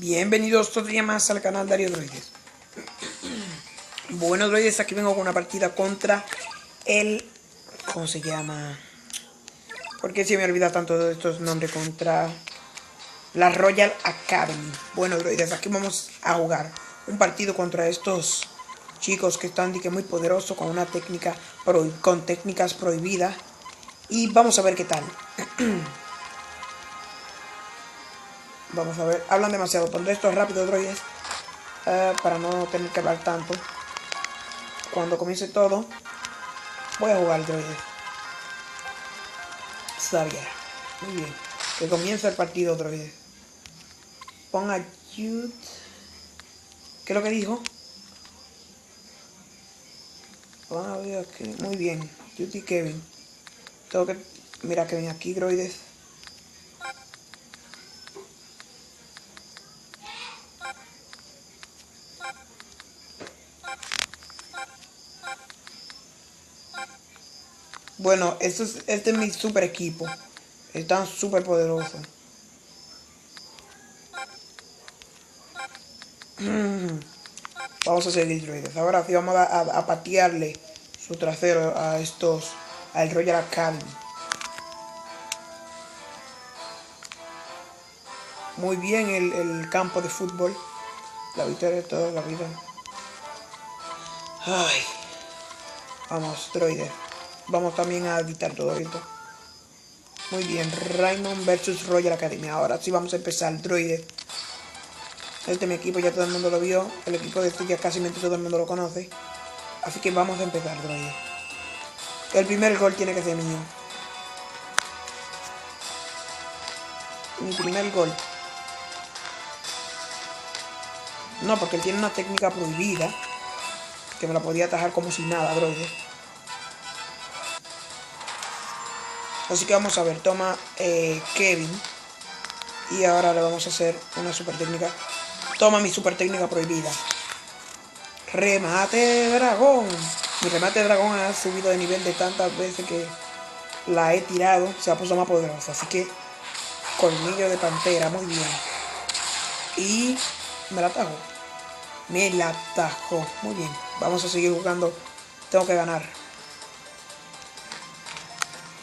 Bienvenidos otro día más al canal Dario Droides. Bueno, droides, aquí vengo con una partida contra el... ¿Cómo se llama? ¿Por qué se me olvida tanto de estos nombres? Contra la Royal Academy. Bueno, droides, aquí vamos a jugar un partido contra estos chicos que están muy poderosos, con una técnica con técnicas prohibidas. Y vamos a ver qué tal. Vamos a ver, hablan demasiado. Pondré esto rápido, droides, para no tener que hablar tanto. Cuando comience todo, voy a jugar, droides. Sabía. Muy bien. Que comience el partido, droides. Ponga Jude. ¿Qué es lo que dijo? Van a ver aquí. Muy bien. Jude y Kevin. Tengo que... Mira, Kevin aquí, droides. Bueno, este es mi super equipo. Están súper poderosos. Vamos a seguir, droides. Ahora sí vamos a patearle su trasero a estos... al Royal Academy. Muy bien el campo de fútbol. La victoria de toda la vida. Ay. Vamos, droides. Vamos también a editar todo esto. Muy bien, Raymond versus Royal Academy. Ahora sí vamos a empezar, droides. Este es mi equipo, ya todo el mundo lo vio. El equipo de este ya casi todo el mundo lo conoce. Así que vamos a empezar, droides. El primer gol tiene que ser mío. Mi primer gol. No, porque él tiene una técnica prohibida, que me la podía atajar como si nada, droides. Así que vamos a ver, toma Kevin. Y ahora le vamos a hacer una super técnica. Toma mi super técnica prohibida. Remate dragón. Mi remate dragón ha subido de nivel de tantas veces que la he tirado. Se ha puesto más poderosa. Así que colmillo de pantera, muy bien. Y me la atajó. Me la atajó. Muy bien. Vamos a seguir jugando. Tengo que ganar.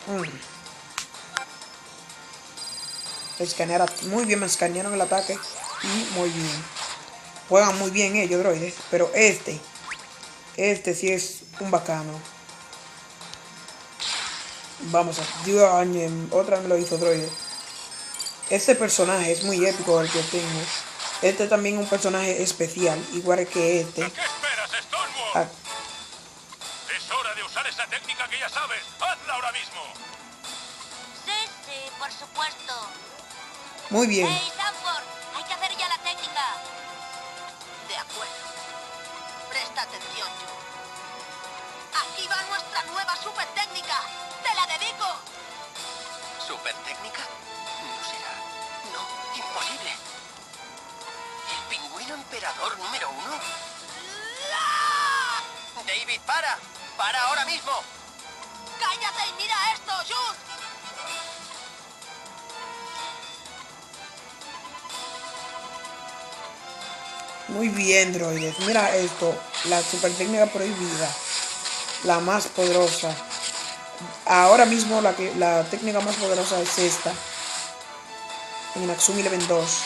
Muy bien, me escanearon el ataque. Y muy bien. Juegan muy bien ellos, droides. Pero este sí es un bacano. Vamos a... Otra vez me lo hizo, droides. Este personaje es muy épico, el que tengo. Este también es un personaje especial, igual que este. ¿A qué esperas, Stonewall? Es hora de usar esa técnica que ya sabes. ¡Hazla ahora mismo! Sí, por supuesto. Muy bien. ¡Hey, Sanford! Hay que hacer ya la técnica. De acuerdo. Presta atención, Joe. Aquí va nuestra nueva super técnica. ¡Te la dedico! ¿Super técnica? No será. No, imposible. ¿El pingüino emperador número 1? ¡Ah! David, para. Para ahora mismo. ¡Cállate y mira esto, Jude! Muy bien, droides. Mira esto. La super técnica prohibida. La más poderosa. Ahora mismo la técnica más poderosa es esta. En Inaxumi Level 2.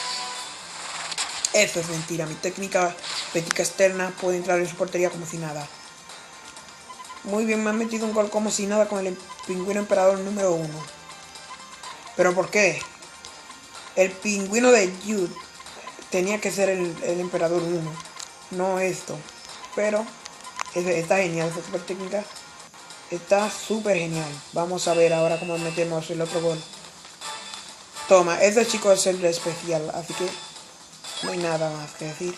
Eso es mentira. Mi técnica externa puede entrar en su portería como si nada. Muy bien, me han metido un gol como si nada con el pingüino emperador número 1. ¿Pero por qué? El pingüino de Jude tenía que ser el emperador 1, no esto. Pero está genial, esta super técnica está súper genial. Vamos a ver ahora cómo metemos el otro gol. Toma, este chico es el especial, así que no hay nada más que decir.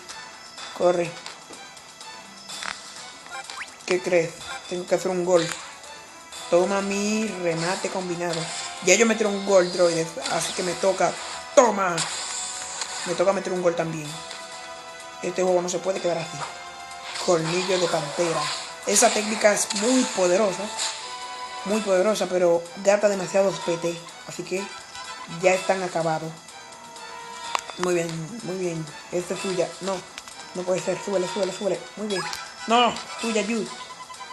Corre. ¿Qué crees? Tengo que hacer un gol. Toma mi remate combinado. Ya yo metí un gol, droides, así que me toca. ¡Toma! Me toca meter un gol también. Este juego no se puede quedar así. Colmillo de pantera. Esa técnica es muy poderosa. Muy poderosa, pero gasta demasiados PT. Así que ya están acabados. Muy bien, muy bien. Esta es tuya. No, no puede ser. Súbele, súbele, súbele. Muy bien. No, tuya, Jude.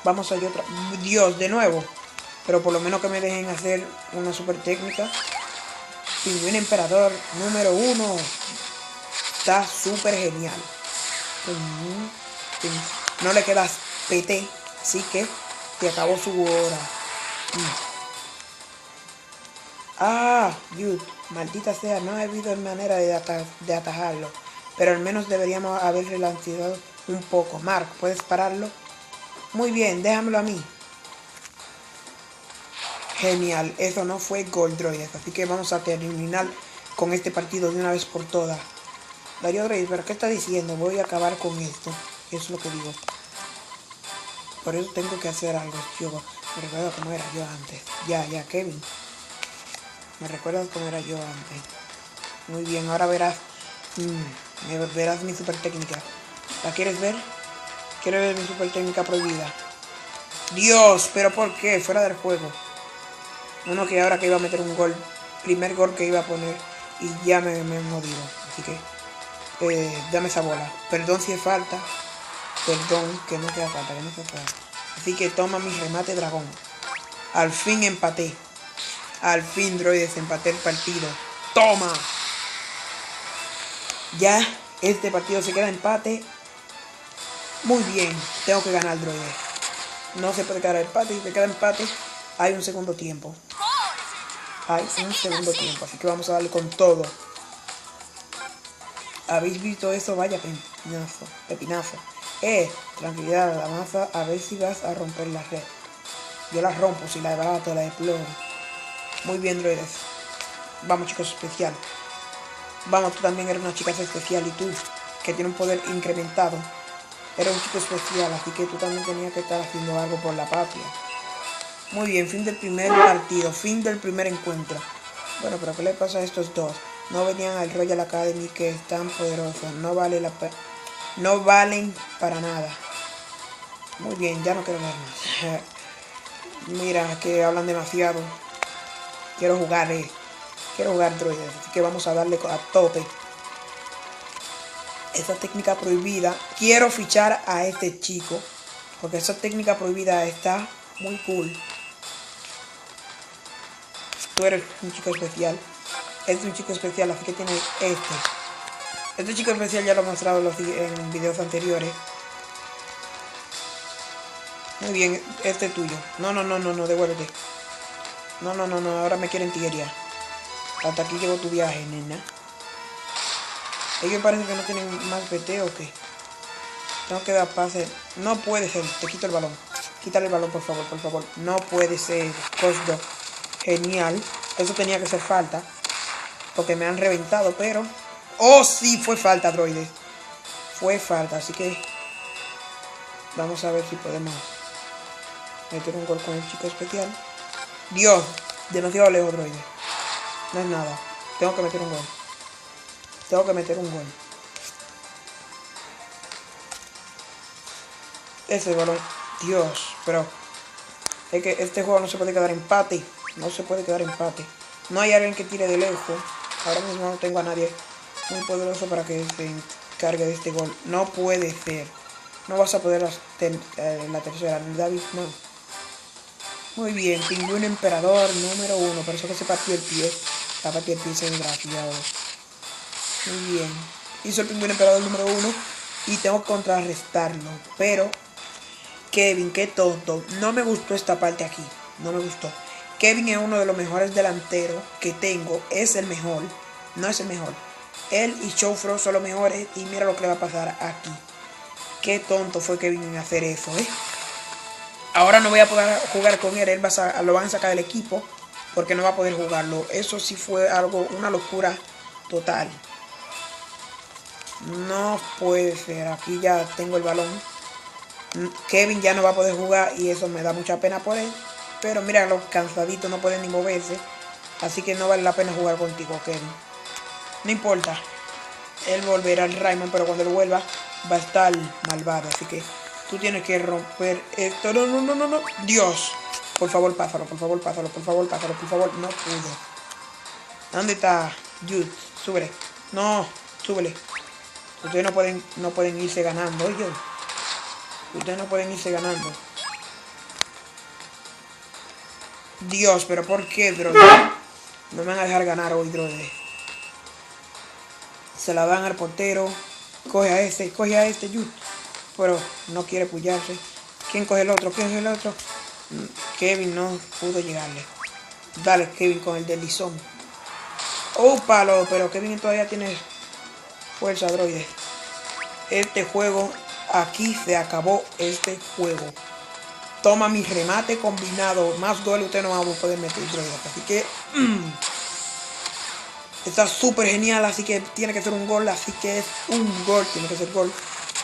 Vamos a ir otra. Dios, de nuevo. Pero por lo menos que me dejen hacer una super técnica. Pingüino Emperador número 1. Está súper genial. No le quedas PT. Así que te acabó su hora. Ah, Jude, maldita sea, no ha habido manera de atajarlo. Pero al menos deberíamos haber relanzado un poco. Mark, ¿puedes pararlo? Muy bien, déjamelo a mí. Genial, eso no fue gol, droides. Así que vamos a terminar con este partido de una vez por todas. Darío Droides, ¿pero qué está diciendo? Voy a acabar con esto. Eso es lo que digo. Por eso tengo que hacer algo, chico. Me recuerdo cómo era yo antes. Ya, Kevin. Me recuerdas cómo era yo antes. Muy bien, ahora verás. Verás mi super técnica. ¿La quieres ver? ¿Quieres ver mi super técnica prohibida? Dios, pero ¿por qué? Fuera del juego. Uno que ahora que iba a meter un gol. Primer gol que iba a poner. Y ya me he morido. Así que dame esa bola. Perdón si es falta. Perdón, que no sea falta, que no sea falta. Así que toma mi remate dragón. Al fin empaté. Al fin, droides, empaté el partido. ¡Toma! Ya, este partido se queda empate. Muy bien, tengo que ganar, droides. No se puede quedar empate, si se queda empate, hay un segundo tiempo. Hay un segundo tiempo, así que vamos a darle con todo. ¿Habéis visto eso? Vaya pepinazo. Tranquilidad, la masa, a ver si vas a romper la red. Yo la rompo, si la bato, la exploro. Muy bien, droides. Vamos, chicos, especial. Vamos, tú también eres una chica especial. Y tú, que tiene un poder incrementado, eres un chico especial. Así que tú también tenías que estar haciendo algo por la patria. Muy bien, fin del primer partido. Fin del primer encuentro. Bueno, pero ¿qué le pasa a estos dos? No venían al Royal Academy, que es tan poderoso. No valen para nada. Muy bien, ya no quiero ver más. Mira, que hablan demasiado. Quiero jugar, droides. Así que vamos a darle a tope. Esa técnica prohibida. Quiero fichar a este chico. Porque esa técnica prohibida está muy cool. Tú eres un chico especial. Este es un chico especial, así que tiene este. Este chico especial ya lo he mostrado en videos anteriores. Muy bien, este es tuyo. No, devuélvete. No, ahora me quieren tiguería. Hasta aquí llegó tu viaje, nena. Ellos parece que no tienen más PT o qué. Tengo que dar pase. No puede ser, te quito el balón. Quítale el balón, por favor. No puede ser, Cosdo. Genial. Eso tenía que ser falta. Porque me han reventado, pero... ¡Oh, sí! Fue falta, droides. Fue falta, así que... Vamos a ver si podemos meter un gol con el chico especial. Dios, demasiado lejos, droides. No es nada. Tengo que meter un gol. Ese balón. Dios, pero... Es que este juego no se puede quedar empate. No hay alguien que tire de lejos. Ahora mismo no tengo a nadie muy poderoso para que se encargue de este gol. No puede ser. No vas a poder hacer la tercera. David, no. Muy bien. Pingüino Emperador número 1. Por eso que se partió el pie. Se partió el pie ese desgraciado. Muy bien. Hizo el Pingüino Emperador número 1. Y tengo que contrarrestarlo. Pero... Kevin, qué tonto. No me gustó esta parte aquí. No me gustó. Kevin es uno de los mejores delanteros que tengo. Es el mejor. No es el mejor. Él y Showfro son los mejores. Y mira lo que le va a pasar aquí. Qué tonto fue Kevin en hacer eso, Ahora no voy a poder jugar con él. Lo van a sacar del equipo. Porque no va a poder jugarlo. Eso sí fue una locura total. No puede ser. Aquí ya tengo el balón. Kevin ya no va a poder jugar. Y eso me da mucha pena por él. Pero mira, los cansaditos no pueden ni moverse. Así que no vale la pena jugar contigo, Kevin. No importa. Él volverá al Raymond, pero cuando él vuelva va a estar malvado. Así que tú tienes que romper esto. No. Dios. Por favor, pásalo. No pudo. ¿Dónde está Jude? Súbele. No, súbele. Ustedes no pueden irse ganando, oye. Ustedes no pueden irse ganando. Dios, pero ¿por qué, droide? No me van a dejar ganar hoy, droide. Se la dan al portero. Coge a este, Yu. Pero no quiere pullarse. ¿Quién coge el otro? ¿Quién coge el otro? Kevin no pudo llegarle. Dale, Kevin, con el deslizón. Oh, palo, pero Kevin todavía tiene fuerza, droide. Este juego, aquí se acabó este juego. Toma mi remate combinado. Más goles usted no va a poder meter, droide. Así que está súper genial, así que tiene que ser un gol. Así que es un gol, tiene que ser gol.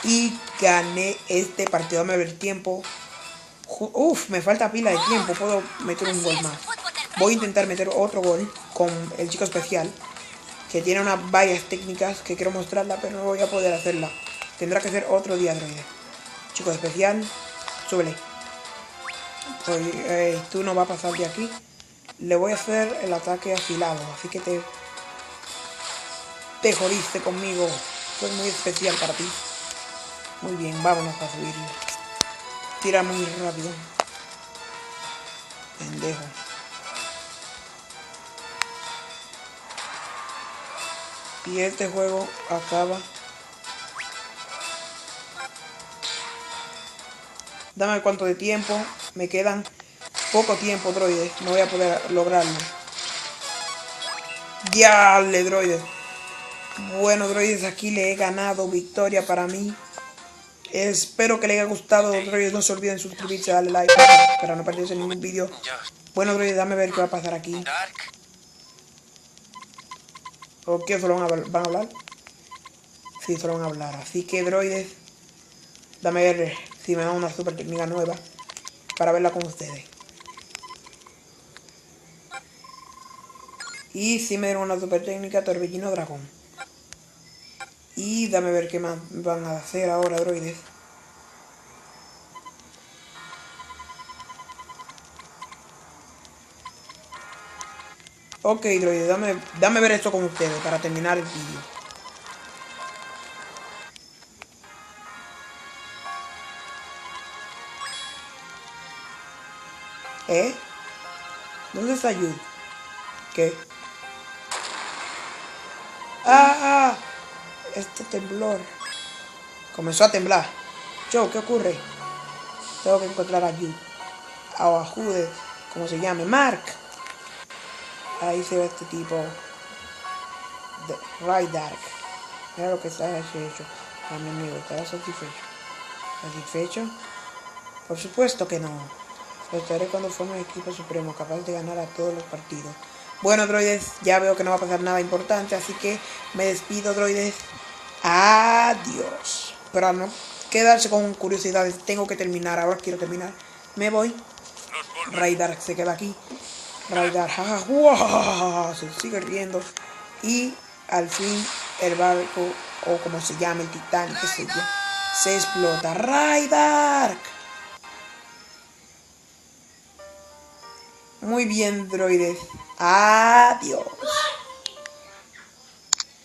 Y gané este partido. Dame ver el tiempo. Uf, me falta pila de tiempo. Puedo meter un gol más. Voy a intentar meter otro gol con el chico especial, que tiene unas varias técnicas que quiero mostrarla, pero no voy a poder hacerla. Tendrá que ser otro día, droide. Chico especial, súbele. Tú no vas a pasar de aquí. Le voy a hacer el ataque afilado, así que te jodiste conmigo. Soy muy especial para ti. Muy bien, vámonos a subirlo. Tira muy rápido. Pendejo. Y este juego acaba. Dame cuánto de tiempo. Me quedan poco tiempo, droide. No voy a poder lograrlo. ¡Diale, droide! Bueno, droides, aquí le he ganado. Victoria para mí. Espero que les haya gustado, droides. No se olviden suscribirse, darle like para no perderse ningún vídeo. Bueno, droides, dame ver qué va a pasar aquí. ¿O qué solo van a hablar? Sí, solo van a hablar. Así que, droides, dame ver si me dan una super técnica nueva para verla con ustedes. Y si me dieron una super técnica, Torbellino Dragón. Y dame ver qué más van a hacer ahora, droides. Ok, droides, dame ver esto con ustedes para terminar el vídeo. ¿Dónde está Yu? ¿Qué? ¡Ah! Este temblor. Comenzó a temblar. Joe, ¿qué ocurre? Tengo que encontrar a Yu. A Jude, como se llame. Mark. Ahí se ve este tipo. De Raydark. Mira lo que está hecho. A mi amigo, ¿estará satisfecho? ¿Satisfecho? Por supuesto que no. Lo estaré cuando forme un equipo supremo, capaz de ganar a todos los partidos. Bueno, droides, ya veo que no va a pasar nada importante, así que me despido, droides. Adiós. Pero no quedarse con curiosidades, tengo que terminar, ahora quiero terminar. Me voy. Raydark se queda aquí. Raydark, jaja, wow, se sigue riendo. Y al fin el barco, o como se llama, el titán, qué sé yo, se explota. Raydark. Muy bien, droides. Adiós.